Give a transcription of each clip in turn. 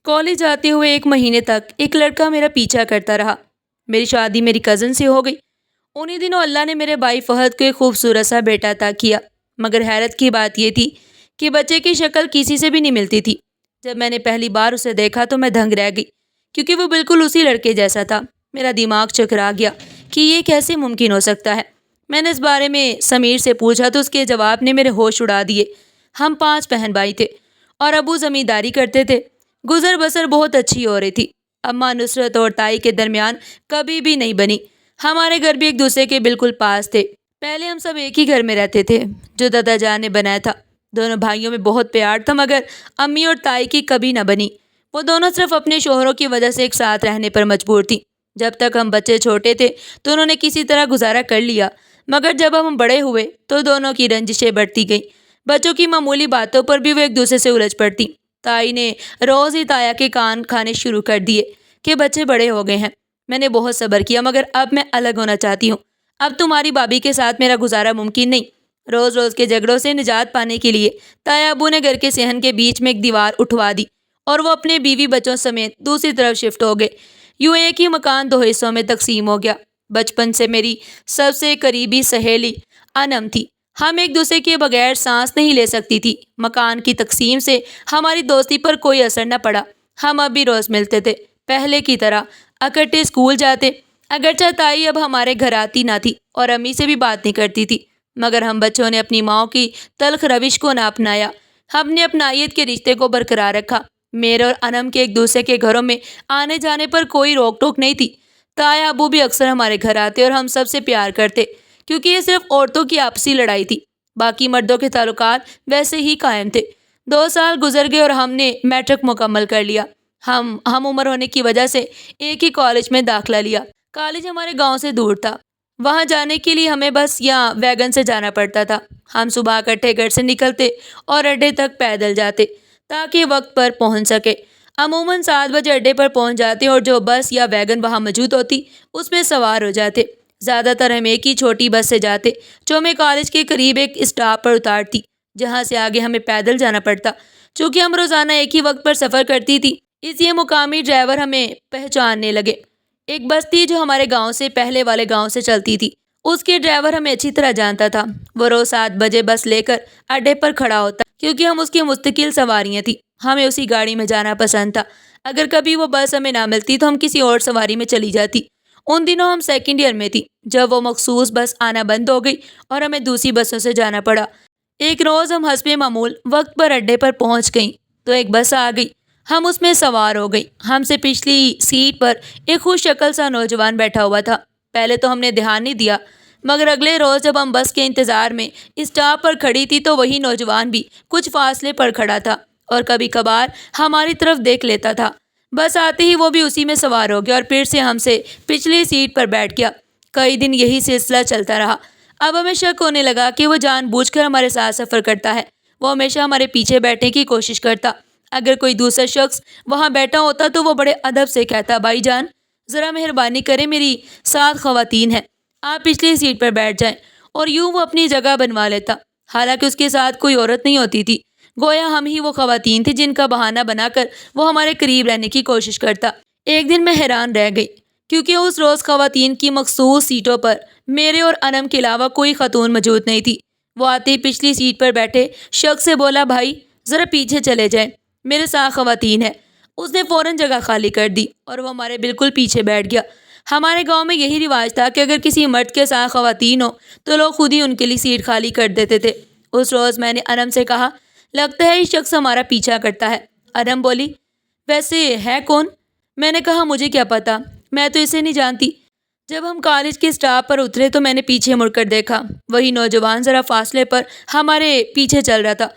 College جاتے ہوئے ایک مہینے تک ایک لڑکا میرا پیچھا کرتا رہا۔ میری شادی میری کزن سے ہو گئی۔ انہی دنوں اللہ نے میرے بھائی فہد کو ایک خوبصورت سا بیٹا عطا کیا، مگر حیرت کی بات یہ تھی کہ بچے کی شکل کسی سے بھی نہیں ملتی تھی۔ جب میں نے پہلی بار اسے دیکھا تو میں دنگ رہ گئی، کیونکہ وہ بالکل اسی لڑکے جیسا تھا۔ میرا دماغ چکرا گیا کہ یہ کیسے ممکن ہو سکتا ہے۔ میں نے اس بارے میں سمیر سے پوچھا تو اس کے جواب نے میرے ہوش اڑا دیے۔ ہم 5 بہن بھائی تھے اور ابو زمینداری کرتے تھے۔ گزر بسر بہت اچھی ہو رہی تھی۔ اماں نصرت اور تائی کے درمیان کبھی بھی نہیں بنی۔ ہمارے گھر بھی ایک دوسرے کے بالکل پاس تھے۔ پہلے ہم سب ایک ہی گھر میں رہتے تھے جو دادا جان نے بنایا تھا۔ دونوں بھائیوں میں بہت پیار تھا، مگر امی اور تائی کی کبھی نہ بنی۔ وہ دونوں صرف اپنے شوہروں کی وجہ سے ایک ساتھ رہنے پر مجبور تھیں۔ جب تک ہم بچے چھوٹے تھے تو انہوں نے کسی طرح گزارا کر لیا، مگر جب ہم بڑے ہوئے تو دونوں کی رنجشیں بڑھتی گئیں۔ بچوں کی معمولی باتوں پر بھی وہ ایک دوسرے سے الجھ پڑتی۔ تائی نے روز ہی تایا کے کان کھانے شروع کر دیے کہ بچے بڑے ہو گئے ہیں۔ میں نے بہت صبر کیا، مگر اب میں الگ ہونا چاہتی ہوں۔ اب تمہاری بھابھی کے ساتھ میرا گزارا ممکن نہیں۔ روز روز کے جھگڑوں سے نجات پانے کے لیے تایا ابو نے گھر کے صحن کے بیچ میں ایک دیوار اٹھوا دی اور وہ اپنے بیوی بچوں سمیت دوسری طرف شفٹ ہو گئے۔ یوں ایک ہی مکان 2 حصوں میں تقسیم ہو گیا۔ بچپن سے میری سب سے قریبی سہیلی انم تھی۔ ہم ایک دوسرے کے بغیر سانس نہیں لے سکتی تھی۔ مکان کی تقسیم سے ہماری دوستی پر کوئی اثر نہ پڑا۔ ہم اب بھی روز ملتے تھے، پہلے کی طرح اکٹھے اسکول جاتے۔ اگرچہ تائی اب ہمارے گھر آتی نہ تھی اور امی سے بھی بات نہیں کرتی تھی، مگر ہم بچوں نے اپنی ماں کی تلخ روش کو نہ اپنایا۔ ہم نے اپنائیت کے رشتے کو برقرار رکھا۔ میرے اور انم کے ایک دوسرے کے گھروں میں آنے جانے پر کوئی روک ٹوک نہیں تھی۔ تایا ابو بھی اکثر ہمارے گھر آتے اور ہم سب سے پیار کرتے، کیونکہ یہ صرف عورتوں کی آپسی لڑائی تھی۔ باقی مردوں کے تعلقات ویسے ہی قائم تھے۔ 2 سال گزر گئے اور ہم نے میٹرک مکمل کر لیا۔ ہم عمر ہونے کی وجہ سے ایک ہی کالج میں داخلہ لیا۔ کالج ہمارے گاؤں سے دور تھا۔ وہاں جانے کے لیے ہمیں بس یا ویگن سے جانا پڑتا تھا۔ ہم صبح اکٹھے گھر سے نکلتے اور اڈے تک پیدل جاتے تاکہ وقت پر پہنچ سکے۔ عموماً 7 بجے اڈے پر پہنچ جاتے اور جو بس یا ویگن وہاں موجود ہوتی اس میں سوار ہو جاتے۔ زیادہ تر ہم ایک ہی چھوٹی بس سے جاتے جو ہمیں کالج کے قریب ایک اسٹاپ پر اتارتی، جہاں سے آگے ہمیں پیدل جانا پڑتا۔ چونکہ ہم روزانہ ایک ہی وقت پر سفر کرتی تھی، اس لیے مقامی ڈرائیور ہمیں پہچاننے لگے۔ ایک بس تھی جو ہمارے گاؤں سے پہلے والے گاؤں سے چلتی تھی۔ اس کے ڈرائیور ہمیں اچھی طرح جانتا تھا۔ وہ روز 7 بجے بس لے کر اڈے پر کھڑا ہوتا، کیونکہ ہم اس کی مستقل سواریاں تھیں۔ ہمیں اسی گاڑی میں جانا پسند تھا۔ اگر کبھی وہ بس ہمیں نہ ملتی تو ہم کسی اور سواری میں چلی جاتی۔ ان دنوں ہم سیکنڈ ایئر میں تھی جب وہ مخصوص بس آنا بند ہو گئی اور ہمیں دوسری بسوں سے جانا پڑا۔ ایک روز ہم حسب معمول وقت پر اڈے پر پہنچ گئیں تو ایک بس آ گئی۔ ہم اس میں سوار ہو گئی۔ ہم سے پچھلی سیٹ پر ایک خوش شکل سا نوجوان بیٹھا ہوا تھا۔ پہلے تو ہم نے دھیان نہیں دیا، مگر اگلے روز جب ہم بس کے انتظار میں اسٹاپ پر کھڑی تھی تو وہی نوجوان بھی کچھ فاصلے پر کھڑا تھا اور کبھی کبھار ہماری طرف دیکھ لیتا تھا۔ بس آتے ہی وہ بھی اسی میں سوار ہو گیا اور پھر سے ہم سے پچھلی سیٹ پر بیٹھ گیا۔ کئی دن یہی سلسلہ چلتا رہا۔ اب ہمیں شک ہونے لگا کہ وہ جان بوجھ کر ہمارے ساتھ سفر کرتا ہے۔ وہ ہمیشہ ہمارے پیچھے بیٹھنے کی کوشش کرتا۔ اگر کوئی دوسرا شخص وہاں بیٹھا ہوتا تو وہ بڑے ادب سے کہتا، بھائی جان ذرا مہربانی کریں، میری 7 خواتین ہیں، آپ پچھلی سیٹ پر بیٹھ جائیں، اور یوں وہ اپنی جگہ بنوا لیتا۔ حالانکہ اس کے ساتھ کوئی عورت نہیں ہوتی تھی، گویا ہم ہی وہ خواتین تھیں جن کا بہانہ بنا کر وہ ہمارے قریب رہنے کی کوشش کرتا۔ ایک دن میں حیران رہ گئی، کیونکہ اس روز خواتین کی مخصوص سیٹوں پر میرے اور انم کے علاوہ کوئی خاتون موجود نہیں تھی۔ وہ آتے ہی پچھلی سیٹ پر بیٹھے شخص سے بولا، بھائی ذرا پیچھے چلے جائیں، میرے 7 خواتین ہیں۔ اس نے فوراً جگہ خالی کر دی اور وہ ہمارے بالکل پیچھے بیٹھ گیا۔ ہمارے گاؤں میں یہی رواج تھا کہ اگر کسی مرد کے 7 خواتین ہوں تو لوگ خود ہی ان کے لیے سیٹ خالی کر دیتے تھے۔ اس روز میں نے انم سے کہا، لگتا ہے یہ شخص ہمارا پیچھا کرتا ہے۔ انم بولی، ویسے ہے کون؟ میں نے کہا، مجھے کیا پتا، میں تو اسے نہیں جانتی۔ جب ہم کالج کے اسٹاپ پر اترے تو میں نے پیچھے مڑ کر دیکھا، وہی نوجوان ذرا فاصلے پر ہمارے پیچھے چل رہا تھا۔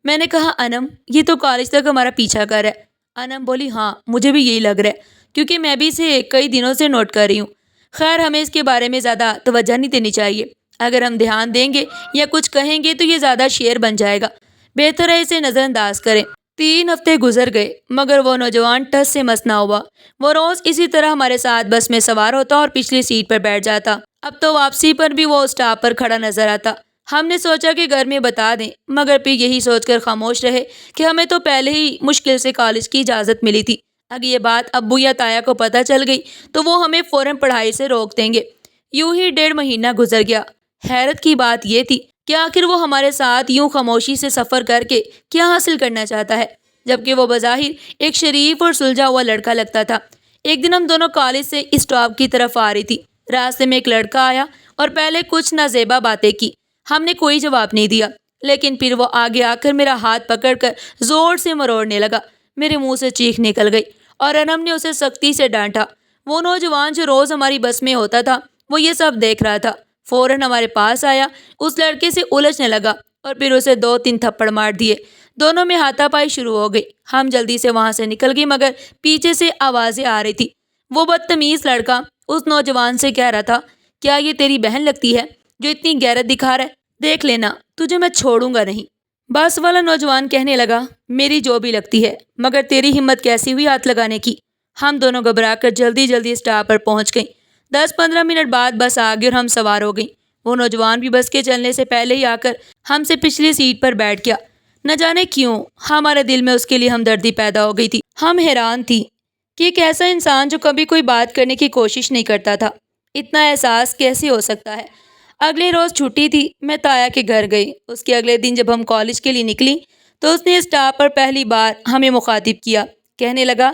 میں نے کہا، انم یہ تو کالج تک ہمارا پیچھا کر رہا ہے۔ انم بولی، ہاں مجھے بھی یہی لگ رہا ہے، کیونکہ میں بھی اسے کئی دنوں سے نوٹ کر رہی ہوں۔ خیر ہمیں اس کے بارے میں زیادہ توجہ نہیں دینی چاہیے۔ اگر ہم دھیان دیں گے یا کچھ کہیں گے تو یہ زیادہ شعر بن جائے گا، بہتر ہے اسے نظر انداز کریں۔ 3 ہفتے گزر گئے مگر وہ نوجوان ٹس سے مس نہ ہوا۔ وہ روز اسی طرح ہمارے ساتھ بس میں سوار ہوتا اور پچھلی سیٹ پر بیٹھ جاتا۔ اب تو واپسی پر بھی وہ اسٹاپ پر کھڑا نظر آتا۔ ہم نے سوچا کہ گھر میں بتا دیں، مگر پھر یہی سوچ کر خاموش رہے کہ ہمیں تو پہلے ہی مشکل سے کالج کی اجازت ملی تھی۔ اگر یہ بات ابو یا تایا کو پتہ چل گئی تو وہ ہمیں فوراً پڑھائی سے روک دیں گے۔ یوں ہی 1.5 مہینہ گزر گیا۔ حیرت کی بات یہ تھی کہ آخر وہ ہمارے ساتھ یوں خاموشی سے سفر کر کے کیا حاصل کرنا چاہتا ہے، جبکہ وہ بظاہر ایک شریف اور سلجھا ہوا لڑکا لگتا تھا۔ ایک دن ہم دونوں کالج سے اسٹاپ کی طرف آ رہی تھی۔ راستے میں ایک لڑکا آیا اور پہلے کچھ نازیبا باتیں کی۔ ہم نے کوئی جواب نہیں دیا، لیکن پھر وہ آگے آ کر میرا ہاتھ پکڑ کر زور سے مروڑنے لگا۔ میرے منہ سے چیخ نکل گئی اور انم نے اسے سختی سے ڈانٹا۔ وہ نوجوان جو روز ہماری بس میں ہوتا تھا، وہ یہ سب دیکھ رہا تھا۔ فوراً ہمارے پاس آیا، اس لڑکے سے الجھنے لگا اور پھر اسے 2-3 تھپڑ مار دیے۔ دونوں میں ہاتھا پائی شروع ہو گئی۔ ہم جلدی سے وہاں سے نکل گئی، مگر پیچھے سے آوازیں آ رہی تھی۔ وہ بدتمیز لڑکا اس نوجوان سے کہہ رہا تھا، کیا یہ تیری بہن لگتی ہے جو اتنی غیرت دکھا رہا ہے؟ دیکھ لینا، تجھے میں چھوڑوں گا نہیں۔ بس والا نوجوان کہنے لگا، میری جو بھی لگتی ہے، مگر تیری ہمت کیسی ہوئی ہاتھ لگانے کی؟ ہم دونوں گھبرا کر جلدی جلدی اسٹاپ پر پہنچ گئیں۔ 10-15 منٹ بعد بس آ گئی اور ہم سوار ہو گئیں۔ وہ نوجوان بھی بس کے چلنے سے پہلے ہی آ کر ہم سے پچھلی سیٹ پر بیٹھ گیا۔ نہ جانے کیوں ہمارے دل میں اس کے لیے ہمدردی پیدا ہو گئی تھی۔ ہم حیران تھی کہ ایک ایسا انسان جو کبھی کوئی بات کرنے کی کوشش نہیں کرتا تھا، اتنا احساس کیسے ہو سکتا ہے۔ اگلے روز چھٹی تھی، میں تایا کے گھر گئی۔ اس کے اگلے دن جب ہم کالج کے لیے نکلی تو اس نے اسٹاپ پر پہلی بار ہمیں مخاطب کیا۔ کہنے لگا،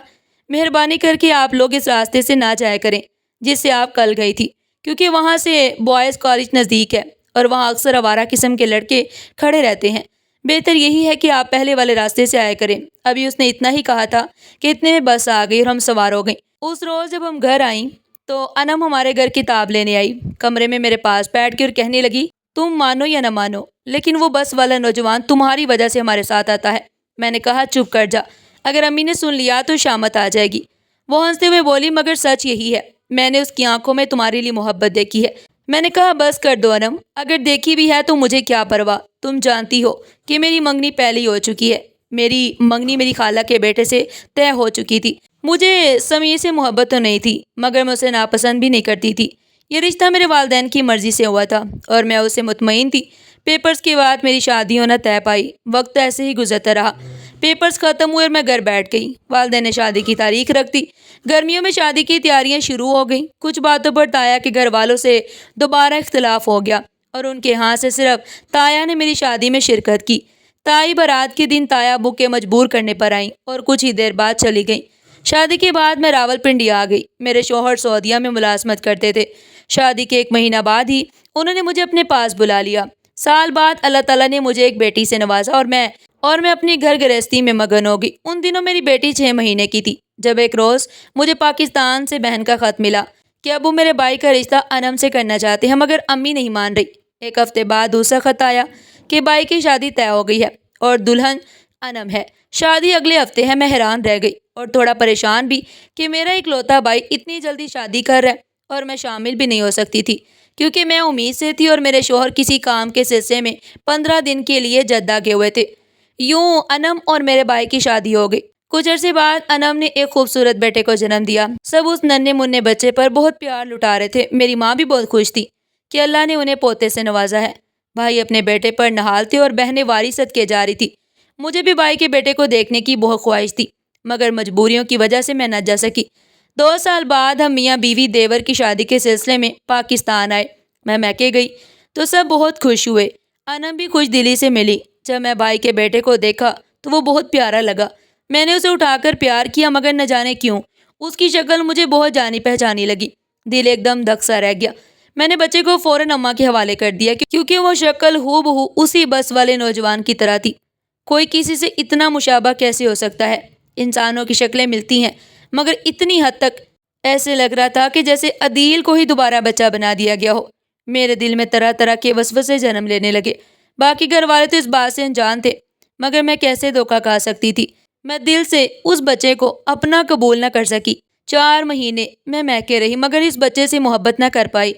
مہربانی کر کے آپ لوگ اس راستے سے نہ جایا کریں جس سے آپ کل گئی تھی، کیونکہ وہاں سے بوائز کالج نزدیک ہے اور وہاں اکثر آوارہ قسم کے لڑکے کھڑے رہتے ہیں۔ بہتر یہی ہے کہ آپ پہلے والے راستے سے آیا کریں۔ ابھی اس نے اتنا ہی کہا تھا کہ اتنے میں بس آ گئی اور ہم سوار ہو گئیں۔ اس روز جب ہم گھر آئیں تو انم ہمارے گھر کتاب لینے آئی۔ کمرے میں میرے پاس بیٹھ کے اور کہنے لگی، تم مانو یا نہ مانو، لیکن وہ بس والا نوجوان تمہاری وجہ سے ہمارے ساتھ آتا ہے۔ میں نے کہا، چپ کر جا، اگر امی نے سن لیا تو شامت آ جائے گی۔ وہ ہنستے ہوئے بولی، مگر سچ یہی ہے، میں نے اس کی آنکھوں میں تمہارے لیے محبت دیکھی ہے۔ میں نے کہا، بس کر دو انم، اگر دیکھی بھی ہے تو مجھے کیا پرواہ، تم جانتی ہو کہ میری منگنی پہلے ہی ہو چکی ہے۔ میری منگنی میری خالہ کے بیٹے سے طے ہو چکی تھی۔ مجھے سمیر سے محبت تو نہیں تھی، مگر میں اسے ناپسند بھی نہیں کرتی تھی۔ یہ رشتہ میرے والدین کی مرضی سے ہوا تھا اور میں اسے مطمئن تھی۔ پیپرز کے بعد میری شادی ہونا طے پائی۔ وقت ایسے ہی گزرتا رہا۔ پیپرز ختم ہوئے اور میں گھر بیٹھ گئی۔ والدین نے شادی کی تاریخ رکھ دی۔ گرمیوں میں شادی کی تیاریاں شروع ہو گئیں۔ کچھ باتوں پر تایا کے گھر والوں سے دوبارہ اختلاف ہو گیا اور ان کے ہاں سے صرف تایا نے میری شادی میں شرکت کی۔ تائی بارات کے دن تایا ابو کے مجبور کرنے پر آئیں اور کچھ ہی دیر بعد چلی گئیں۔ شادی کے بعد میں راولپنڈی آ گئی۔ میرے شوہر سعودیہ میں ملازمت کرتے تھے۔ شادی کے 1 مہینہ بعد ہی انہوں نے مجھے اپنے پاس بلا لیا۔ سال بعد اللہ تعالیٰ نے مجھے ایک بیٹی سے نوازا اور میں اپنی گھر گرہستی میں مگن ہو گئی۔ ان دنوں میری بیٹی 6 مہینے کی تھی جب ایک روز مجھے پاکستان سے بہن کا خط ملا کہ ابو میرے بھائی کا رشتہ انم سے کرنا چاہتے ہیں، مگر امی نہیں مان رہی۔ 1 ہفتے بعد دوسرا خط آیا کہ بھائی کی شادی طے ہو گئی ہے اور دلہن انم ہے۔ شادی اگلے ہفتے ہے۔ میں حیران رہ گئی اور تھوڑا پریشان بھی کہ میرا اکلوتا بھائی اتنی جلدی شادی کر رہا ہے، اور میں شامل بھی نہیں ہو سکتی تھی کیونکہ میں امید سے تھی اور میرے شوہر کسی کام کے سلسلے میں 15 دن کے لیے جدہ گئے ہوئے تھے۔ یوں انم اور میرے بھائی کی شادی ہو گئی۔ کچھ عرصے بعد انم نے ایک خوبصورت بیٹے کو جنم دیا۔ سب اس ننھے منھے بچے پر بہت پیار لٹا رہے تھے۔ میری ماں بھی بہت خوش تھی کہ اللہ نے انہیں پوتے سے نوازا ہے۔ بھائی اپنے بیٹے پر نہال تھے اور بہنیں واری صدقے جاری تھی۔ مجھے بھی بھائی کے بیٹے کو دیکھنے کی بہت خواہش تھی، مگر مجبوریوں کی وجہ سے میں نہ جا سکی۔ 2 سال بعد ہم میاں بیوی دیور کی شادی کے سلسلے میں پاکستان آئے۔ میں میکے گئی تو سب بہت خوش ہوئے۔ انم بھی خوش دلی سے ملی۔ جب میں بھائی کے بیٹے کو دیکھا تو وہ بہت پیارا لگا۔ میں نے اسے اٹھا کر پیار کیا، مگر نہ جانے کیوں اس کی شکل مجھے بہت جانی پہچانی لگی۔ دل ایک دم دھک سا رہ گیا۔ میں نے بچے کو فوراً اماں کے حوالے کر دیا کیونکہ وہ شکل ہو بہو اسی بس والے نوجوان کی طرح تھی۔ کوئی کسی سے اتنا مشابہ کیسے ہو سکتا ہے؟ انسانوں کی شکلیں ملتی ہیں، مگر اتنی حد تک ایسے لگ رہا تھا کہ جیسے عدیل کو ہی دوبارہ بچہ بنا دیا گیا ہو۔ میرے دل میں طرح طرح کے وسوسے جنم لینے لگے۔ باقی گھر والے تو اس بات سے انجان تھے، مگر میں کیسے دھوکہ کھا سکتی تھی؟ میں دل سے اس بچے کو اپنا قبول نہ کر سکی۔ 4 مہینے میں میکے رہی، مگر اس بچے سے محبت نہ کر پائی۔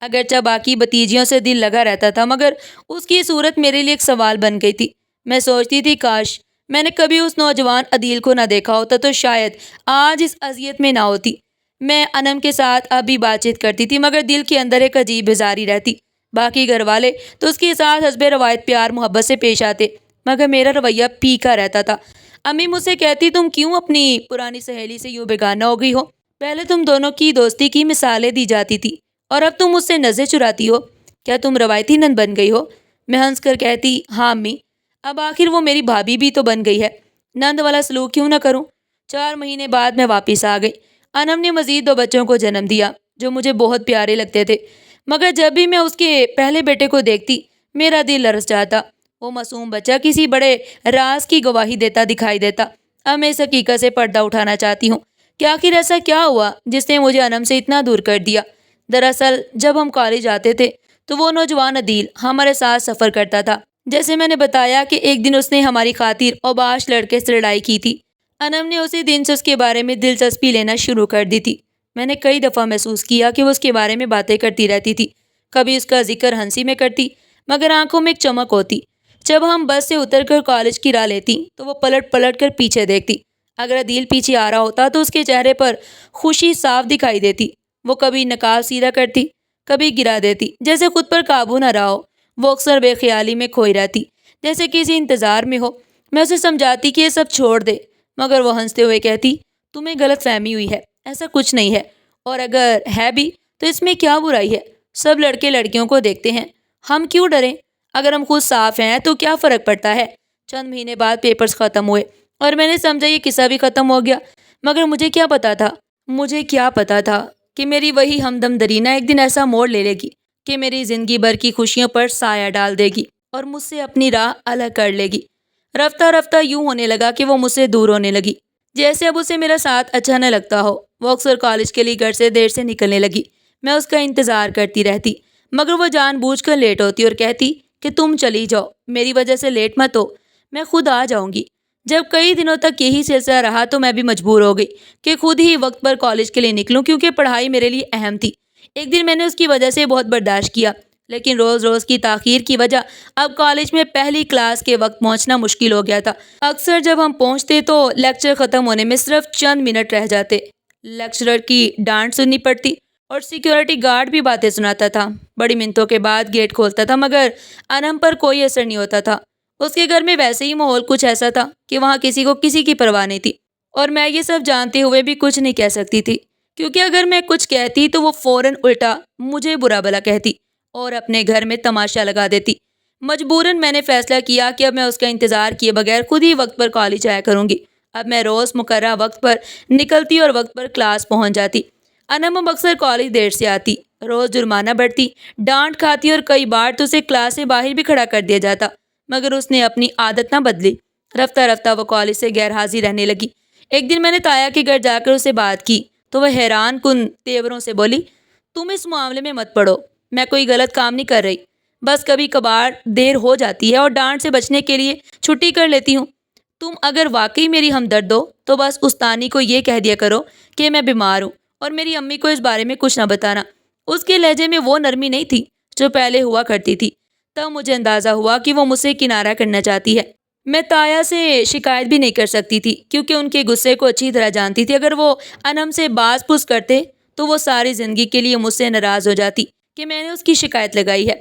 اگرچہ باقی بتیجیوں سے دل لگا رہتا تھا، مگر اس کی صورت میرے لیے ایک سوال بن گئی تھی۔ میں سوچتی تھی کاش میں نے کبھی اس نوجوان عدیل کو نہ دیکھا ہوتا تو شاید آج اس اذیت میں نہ ہوتی۔ میں انم کے ساتھ اب بھی بات چیت کرتی تھی، مگر دل کے اندر ایک عجیب بیزاری رہتی۔ باقی گھر والے تو اس کے ساتھ حسب روایت پیار محبت سے پیش آتے، مگر میرا رویہ پھیکا رہتا تھا۔ امی مجھ سے کہتی تم کیوں اپنی پرانی سہیلی سے یوں بیگانہ ہو گئی ہو؟ پہلے تم دونوں کی دوستی کی مثالیں دی جاتی تھی اور اب تم مجھ سے نظریں چراتی ہو، کیا تم روایتی نند بن گئی ہو؟ میں ہنس کر کہتی ہاں امی، اب آخر وہ میری بھابھی بھی تو بن گئی ہے، نند والا سلوک کیوں نہ کروں۔ 4 مہینے بعد میں واپس آ گئی۔ انم نے مزید 2 بچوں کو جنم دیا جو مجھے بہت پیارے لگتے تھے، مگر جب بھی میں اس کے پہلے بیٹے کو دیکھتی میرا دل لرز جاتا۔ وہ معصوم بچہ کسی بڑے راز کی گواہی دیتا دکھائی دیتا۔ اب میں اس حقیقت سے پردہ اٹھانا چاہتی ہوں کہ آخر ایسا کیا ہوا جس نے مجھے انم سے اتنا دور کر دیا۔ دراصل جب ہم کالج آتے تھے تو وہ نوجوان عدیل ہمارے ساتھ سفر کرتا تھا۔ جیسے میں نے بتایا کہ ایک دن اس نے ہماری خاطر اوباش لڑکے سے لڑائی کی تھی۔ انم نے اسی دن سے اس کے بارے میں دلچسپی لینا شروع کر دی تھی۔ میں نے کئی دفعہ محسوس کیا کہ وہ اس کے بارے میں باتیں کرتی رہتی تھی، کبھی اس کا ذکر ہنسی میں کرتی مگر آنکھوں میں ایک چمک ہوتی۔ جب ہم بس سے اتر کر کالج کی راہ لیتی تو وہ پلٹ پلٹ کر پیچھے دیکھتی۔ اگر عدیل پیچھے آ رہا ہوتا تو اس کے چہرے پر خوشی صاف دکھائی دیتی۔ وہ کبھی نقاب سیدھا کرتی، کبھی گرا دیتی جیسے خود پر قابو نہ رہا ہو۔ وہ اکثر بے خیالی میں کھوئی رہتی جیسے کسی انتظار میں ہو۔ میں اسے سمجھاتی کہ یہ سب چھوڑ دے مگر وہ ہنستے ہوئے کہتی تمہیں غلط فہمی ہوئی ہے، ایسا کچھ نہیں ہے، اور اگر ہے بھی تو اس میں کیا برائی ہے؟ سب لڑکے لڑکیوں کو دیکھتے ہیں، ہم کیوں ڈریں؟ اگر ہم خود صاف ہیں تو کیا فرق پڑتا ہے؟ چند مہینے بعد پیپرز ختم ہوئے اور میں نے سمجھا یہ قصہ بھی ختم ہو گیا، مگر مجھے کیا پتا تھا کہ میری وہی ہمدم درینہ ایک دن ایسا موڑ لے گی کہ میری زندگی بھر کی خوشیوں پر سایہ ڈال دے گی اور مجھ سے اپنی راہ الگ کر لے گی۔ رفتہ رفتہ یوں ہونے لگا کہ وہ مجھ سے دور ہونے لگی، جیسے اب اسے میرا ساتھ اچھا نہ لگتا ہو۔ وہ اکثر کالج کے لیے گھر سے دیر سے نکلنے لگی۔ میں اس کا انتظار کرتی رہتی مگر وہ جان بوجھ کر لیٹ ہوتی اور کہتی کہ تم چلی جاؤ، میری وجہ سے لیٹ مت ہو، میں خود آ جاؤں گی۔ جب کئی دنوں تک یہی سلسلہ رہا تو میں بھی مجبور ہو گئی کہ خود ہی وقت پر کالج کے لیے نکلوں، کیونکہ پڑھائی میرے لیے اہم تھی۔ ایک دن میں نے اس کی وجہ سے بہت برداشت کیا، لیکن روز روز کی تاخیر کی وجہ اب کالج میں پہلی کلاس کے وقت پہنچنا مشکل ہو گیا تھا۔ اکثر جب ہم پہنچتے تو لیکچر ختم ہونے میں صرف چند منٹ رہ جاتے۔ لیکچرر کی ڈانٹ سننی پڑتی اور سیکیورٹی گارڈ بھی باتیں سناتا تھا۔ بڑی منتوں کے بعد گیٹ کھولتا تھا مگر انم پر کوئی اثر نہیں ہوتا تھا۔ اس کے گھر میں ویسے ہی ماحول کچھ ایسا تھا کہ وہاں کسی کو کسی کی پرواہ نہیں تھی، اور میں یہ سب جانتے ہوئے بھی کچھ نہیں کہہ سکتی تھی، کیونکہ اگر میں کچھ کہتی تو وہ فوراً الٹا مجھے برا بھلا کہتی اور اپنے گھر میں تماشا لگا دیتی۔ مجبوراً میں نے فیصلہ کیا کہ اب میں اس کا انتظار کیے بغیر خود ہی وقت پر کالج آیا کروں گی۔ اب میں روز مقررہ وقت پر نکلتی اور وقت پر کلاس پہنچ جاتی۔ انم اب اکثر کالج دیر سے آتی، روز جرمانہ بڑھتی، ڈانٹ کھاتی اور کئی بار تو اسے کلاس سے باہر بھی کھڑا کر دیا جاتا، مگر اس نے اپنی عادت نہ بدلی۔ رفتہ رفتہ وہ کالج سے غیر حاضر رہنے لگی۔ ایک دن میں نے تایا کے گھر جا کر اسے بات کی تو وہ حیران کن تیوروں سے بولی تم اس معاملے میں مت پڑو، میں کوئی غلط کام نہیں کر رہی، بس کبھی کبھار دیر ہو جاتی ہے اور ڈانٹ سے بچنے کے لیے چھٹی کر لیتی ہوں۔ تم اگر واقعی میری ہمدرد ہو تو بس استانی کو یہ کہہ دیا کرو کہ میں بیمار ہوں اور میری امی کو اس بارے میں کچھ نہ بتانا۔ اس کے لہجے میں وہ نرمی نہیں تھی جو پہلے ہوا کرتی تھی۔ تب مجھے اندازہ ہوا کہ وہ مجھ سے کنارہ کرنا چاہتی ہے۔ میں تایا سے شکایت بھی نہیں کر سکتی تھی کیونکہ ان کے غصے کو اچھی طرح جانتی تھی۔ اگر وہ انم سے باز پوس کرتے تو وہ ساری زندگی کے لیے مجھ سے ناراض ہو جاتی کہ میں نے اس کی شکایت لگائی ہے۔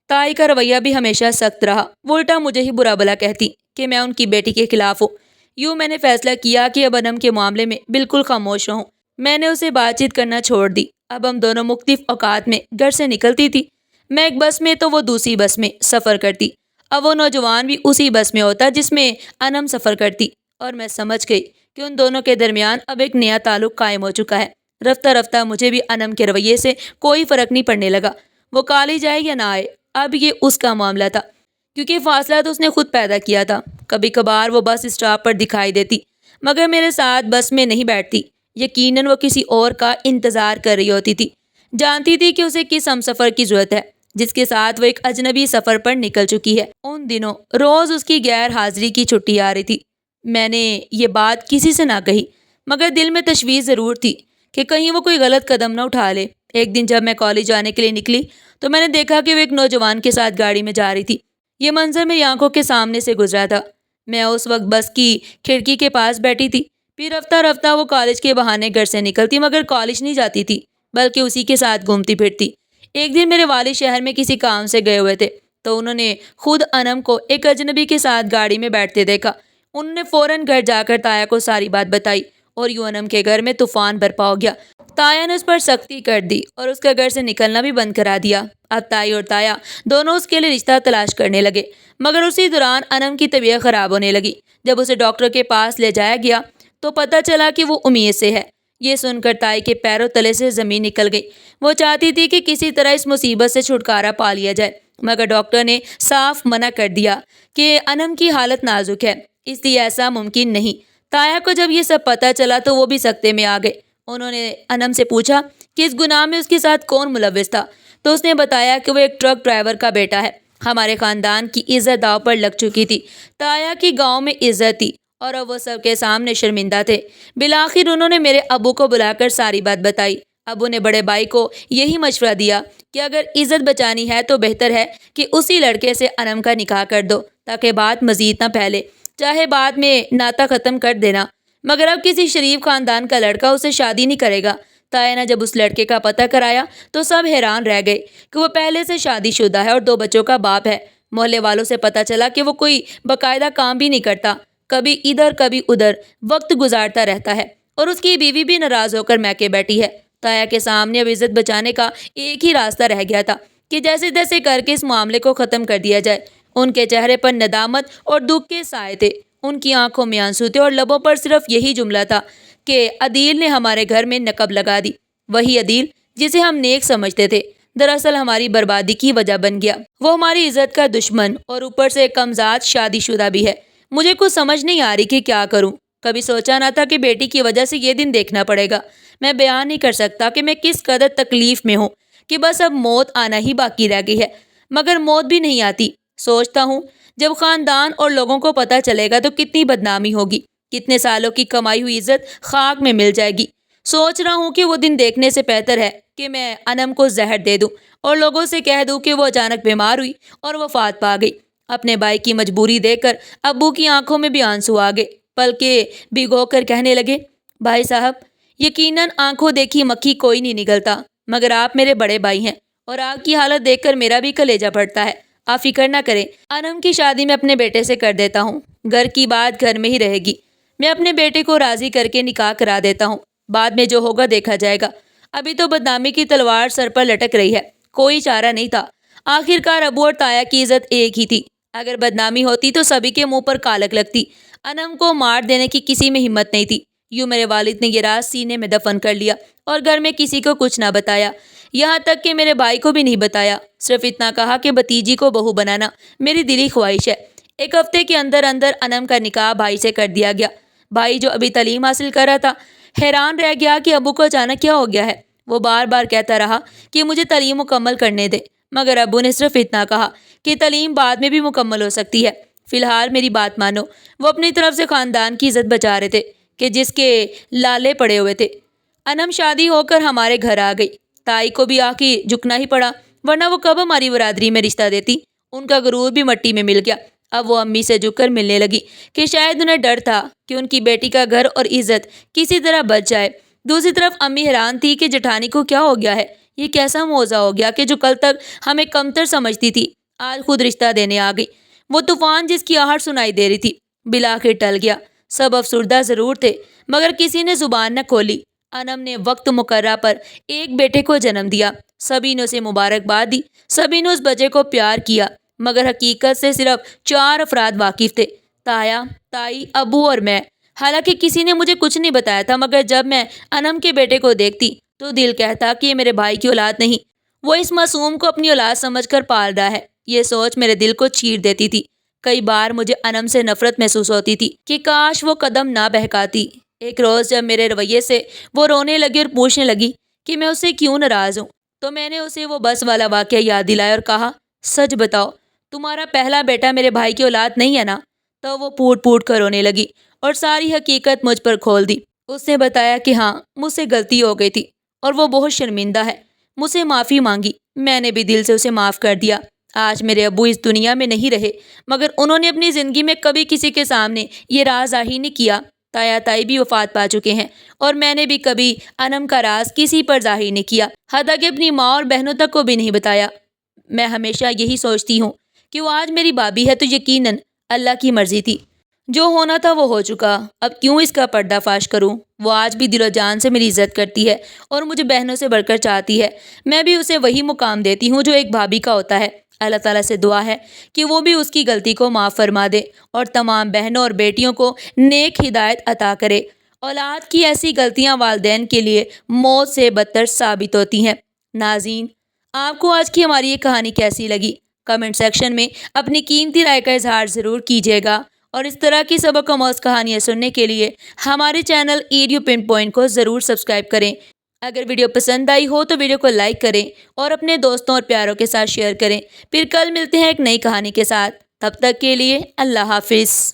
تائی کا رویہ بھی ہمیشہ سخت رہا، وہ الٹا مجھے ہی برا بھلا کہتی کہ میں ان کی بیٹی کے خلاف ہوں۔ یوں میں نے فیصلہ کیا کہ اب انم کے معاملے میں بالکل خاموش رہوں۔ میں نے اسے بات چیت کرنا چھوڑ دی۔ اب ہم دونوں مختلف اوقات میں گھر سے نکلتی تھی، میں ایک بس میں تو وہ دوسری بس میں سفر کرتی۔ اب وہ نوجوان بھی اسی بس میں ہوتا جس میں انم سفر کرتی، اور میں سمجھ گئی کہ ان دونوں کے درمیان اب ایک نیا تعلق قائم ہو چکا ہے۔ رفتہ رفتہ مجھے بھی انم کے رویے سے کوئی فرق نہیں پڑنے لگا، وہ کالج آئے یا نہ آئے، اب یہ اس کا معاملہ تھا، کیونکہ فاصلہ تو اس نے خود پیدا کیا تھا۔ کبھی کبھار وہ بس اسٹاپ پر دکھائی دیتی مگر میرے ساتھ بس میں نہیں بیٹھتی، یقیناً وہ کسی اور کا انتظار کر رہی ہوتی تھی، جانتی تھی کہ اسے کس ہمسفر کی ضرورت ہے جس کے ساتھ وہ ایک اجنبی سفر پر نکل چکی ہے۔ ان دنوں روز اس کی غیر حاضری کی چھٹی آ رہی تھی۔ میں نے یہ بات کسی سے نہ کہی مگر دل میں تشویش ضرور تھی کہ کہیں وہ کوئی غلط قدم نہ اٹھا لے۔ ایک دن جب میں کالج جانے کے لیے نکلی تو میں نے دیکھا کہ وہ ایک نوجوان کے ساتھ گاڑی میں جا رہی تھی۔ یہ منظر میری آنکھوں کے سامنے سے گزرا تھا۔ میں اس وقت بس کی کھڑکی کے پاس بیٹھی تھی۔ پھر رفتہ رفتہ وہ کالج کے بہانے گھر سے نکلتی مگر کالج نہیں جاتی تھی بلکہ اسی کے ساتھ گھومتی پھرتی۔ ایک دن میرے والد شہر میں کسی کام سے گئے ہوئے تھے تو انہوں نے خود انم کو ایک اجنبی کے ساتھ گاڑی میں بیٹھتے دیکھا۔ انہوں نے فوراً گھر جا کر تایا کو ساری بات بتائی اور یوں انم کے گھر میں طوفان برپا ہو گیا۔ تایا نے اس پر سختی کر دی اور اس کا گھر سے نکلنا بھی بند کرا دیا۔ اب تائی اور تایا دونوں اس کے لیے رشتہ تلاش کرنے لگے، مگر اسی دوران انم کی طبیعت خراب ہونے لگی۔ جب اسے ڈاکٹر کے پاس لے جایا گیا تو پتہ چلا کہ وہ امید سے ہے۔ یہ سن کر تائی کے پیروں تلے سے زمین نکل گئی۔ وہ چاہتی تھی کہ کسی طرح اس مصیبت سے چھٹکارا پا لیا جائے، مگر ڈاکٹر نے صاف منع کر دیا کہ انم کی حالت نازک ہے، اس لیے ایسا ممکن نہیں۔ تایا کو جب یہ سب پتہ چلا تو وہ بھی سکتے میں آ گئے۔ انہوں نے انم سے پوچھا کہ اس گناہ میں اس کے ساتھ کون ملوث تھا، تو اس نے بتایا کہ وہ ایک ٹرک ڈرائیور کا بیٹا ہے۔ ہمارے خاندان کی عزت داؤ پر لگ چکی تھی۔ تایا کی گاؤں میں عزت تھی اور اب وہ سب کے سامنے شرمندہ تھے۔ بالآخر انہوں نے میرے ابو کو بلا کر ساری بات بتائی۔ ابو نے بڑے بھائی کو یہی مشورہ دیا کہ اگر عزت بچانی ہے تو بہتر ہے کہ اسی لڑکے سے انم کا نکاح کر دو تاکہ بات مزید نہ پھیلے، چاہے بعد میں ناطہ ختم کر دینا، مگر اب کسی شریف خاندان کا لڑکا اسے شادی نہیں کرے گا۔ تایا نے جب اس لڑکے کا پتہ کرایا تو سب حیران رہ گئے کہ وہ پہلے سے شادی شدہ ہے اور 2 بچوں کا باپ ہے۔ محلے والوں سے پتہ چلا کہ وہ کوئی باقاعدہ کام بھی نہیں کرتا، کبھی ادھر کبھی ادھر وقت گزارتا رہتا ہے، اور اس کی بیوی بھی ناراض ہو کر میکے بیٹھی ہے۔ تایا کے سامنے اب عزت بچانے کا ایک ہی راستہ رہ گیا تھا کہ جیسے تیسے کر کے اس معاملے کو ختم کر دیا جائے۔ ان کے چہرے پر ندامت اور دکھ کے سائے تھے، ان کی آنکھوں میں آنسو تھے اور لبوں پر صرف یہی جملہ تھا کہ عدیل نے ہمارے گھر میں نقب لگا دی۔ وہی عدیل جسے ہم نیک سمجھتے تھے دراصل ہماری بربادی کی وجہ بن گیا۔ وہ ہماری عزت کا دشمن اور اوپر سے کمزاد شادی شدہ بھی ہے۔ مجھے کچھ سمجھ نہیں آ رہی کہ کیا کروں۔ کبھی سوچا نہ تھا کہ بیٹی کی وجہ سے یہ دن دیکھنا پڑے گا۔ میں بیان نہیں کر سکتا کہ میں کس قدر تکلیف میں ہوں کہ بس اب موت آنا ہی باقی رہ گئی ہے، مگر موت بھی نہیں آتی۔ سوچتا ہوں جب خاندان اور لوگوں کو پتہ چلے گا تو کتنی بدنامی ہوگی، کتنے سالوں کی کمائی ہوئی عزت خاک میں مل جائے گی۔ سوچ رہا ہوں کہ وہ دن دیکھنے سے بہتر ہے کہ میں انم کو زہر دے دوں اور لوگوں سے کہہ دوں کہ وہ اچانک بیمار ہوئی اور وفات پا گئی۔ اپنے بھائی کی مجبوری دیکھ کر ابو کی آنکھوں میں بھی آنسو آ گئے، پلکیں بھگو کر کہنے لگے، بھائی صاحب، یقیناً آنکھوں دیکھی مکھی کوئی نہیں نگلتا، مگر آپ میرے بڑے بھائی ہیں اور آپ کی حالت دیکھ کر میرا بھی کلیجہ پھٹتا ہے۔ آپ فکر نہ کریں، انم کی شادی میں اپنے بیٹے سے کر دیتا ہوں۔ گھر کی بات گھر میں ہی رہے گی۔ میں اپنے بیٹے کو راضی کر کے نکاح کرا دیتا ہوں، بعد میں جو ہوگا دیکھا جائے گا۔ ابھی تو بدنامی کی تلوار سر پر لٹک رہی ہے، کوئی چارہ نہیں تھا۔ آخرکار ابو اور تایا کی عزت ایک ہی تھی۔ اگر بدنامی ہوتی تو سبھی کے منہ پر کالک لگتی۔ انم کو مار دینے کی کسی میں ہمت نہیں تھی۔ یوں میرے والد نے یہ راز سینے میں دفن کر لیا اور گھر میں کسی کو کچھ نہ بتایا، یہاں تک کہ میرے بھائی کو بھی نہیں بتایا۔ صرف اتنا کہا کہ بھتیجی کو بہو بنانا میری دلی خواہش ہے۔ 1 ہفتے کے اندر اندر انم کا نکاح بھائی سے کر دیا گیا۔ بھائی جو ابھی تعلیم حاصل کر رہا تھا حیران رہ گیا کہ ابو کو اچانک کیا ہو گیا ہے۔ وہ بار بار کہتا رہا کہ مجھے تعلیم مکمل کرنے دے، مگر ابو نے صرف اتنا کہا کہ تعلیم بعد میں بھی مکمل ہو سکتی ہے، فی الحال میری بات مانو۔ وہ اپنی طرف سے خاندان کی عزت بچا رہے تھے کہ جس کے لالے پڑے ہوئے تھے۔ انم شادی ہو کر ہمارے گھر آ گئی۔ تائی کو بھی آخر جھکنا ہی پڑا، ورنہ وہ کب ہماری برادری میں رشتہ دیتی۔ ان کا غرور بھی مٹی میں مل گیا۔ اب وہ امی سے جھک کر ملنے لگی کہ شاید انہیں ڈر تھا کہ ان کی بیٹی کا گھر اور عزت کسی طرح بچ جائے۔ دوسری طرف امی حیران تھی کہ جٹھانی کو کیا ہو گیا ہے، یہ کیسا موضوع ہو گیا کہ جو کل تک ہمیں کمتر سمجھتی تھی آج خود رشتہ دینے آ گئی۔ وہ طوفان جس کی آہٹ سنائی دے رہی تھی بالآخر ٹل گیا۔ سب افسردہ ضرور تھے مگر کسی نے زبان نہ کھولی۔ انم نے وقت مقررہ پر ایک بیٹے کو جنم دیا۔ سبھی نے اسے مبارکباد دی، سبھی نے اس بچے کو پیار کیا، مگر حقیقت سے صرف 4 افراد واقف تھے، تایا، تائی، ابو اور میں۔ حالانکہ کسی نے مجھے کچھ نہیں بتایا تھا، مگر جب میں انم کے بیٹے کو دیکھتی تو دل کہتا کہ یہ میرے بھائی کی اولاد نہیں، وہ اس معصوم کو اپنی اولاد سمجھ کر پال رہا ہے۔ یہ سوچ میرے دل کو چیر دیتی تھی۔ کئی بار مجھے انم سے نفرت محسوس ہوتی تھی کہ کاش وہ قدم نہ بہکاتی۔ ایک روز جب میرے رویے سے وہ رونے لگی اور پوچھنے لگی کہ میں اسے کیوں ناراض ہوں، تو میں نے اسے وہ بس والا واقعہ یاد دلایا اور کہا، سچ بتاؤ، تمہارا پہلا بیٹا میرے بھائی کی اولاد نہیں ہے نا؟ تو وہ پھوٹ پھوٹ کر رونے لگی اور ساری حقیقت مجھ پر کھول دی۔ اس نے بتایا کہ ہاں، مجھ سے غلطی ہو گئی تھی اور وہ بہت شرمندہ ہے، مجھ سے معافی مانگی۔ میں نے بھی دل سے اسے معاف کر دیا۔ آج میرے ابو اس دنیا میں نہیں رہے، مگر انہوں نے اپنی زندگی میں کبھی کسی کے سامنے یہ راز ظاہر نہیں کیا تایا تائی بھی وفات پا چکے ہیں اور میں نے بھی کبھی انم کا راز کسی پر ظاہر نہیں کیا، حتیٰ کہ اپنی ماں اور بہنوں تک کو بھی نہیں بتایا۔ میں ہمیشہ یہی سوچتی ہوں کہ وہ آج میری بھابھی ہے تو یقیناً اللہ کی مرضی تھی، جو ہونا تھا وہ ہو چکا، اب کیوں اس کا پردہ فاش کروں۔ وہ آج بھی دل و جان سے میری عزت کرتی ہے اور مجھے بہنوں سے بڑھ کر چاہتی ہے، میں بھی اسے وہی مقام دیتی ہوں جو ایک بھابھی کا ہوتا ہے۔ اللہ تعالیٰ سے دعا ہے کہ وہ بھی اس کی غلطی کو معاف فرما دے اور تمام بہنوں اور بیٹیوں کو نیک ہدایت عطا کرے۔ اولاد کی ایسی غلطیاں والدین کے لیے موت سے بدتر ثابت ہوتی ہیں۔ ناظرین، آپ کو آج کی ہماری یہ کہانی کیسی لگی؟ کمنٹ سیکشن میں اپنی قیمتی رائے کا اظہار ضرور کیجیے گا، اور اس طرح کی سبق آموز کہانیاں سننے کے لیے ہمارے چینل ایڈیو پن پوائنٹ کو ضرور سبسکرائب کریں۔ اگر ویڈیو پسند آئی ہو تو ویڈیو کو لائک کریں اور اپنے دوستوں اور پیاروں کے ساتھ شیئر کریں۔ پھر کل ملتے ہیں ایک نئی کہانی کے ساتھ، تب تک کے لیے اللہ حافظ۔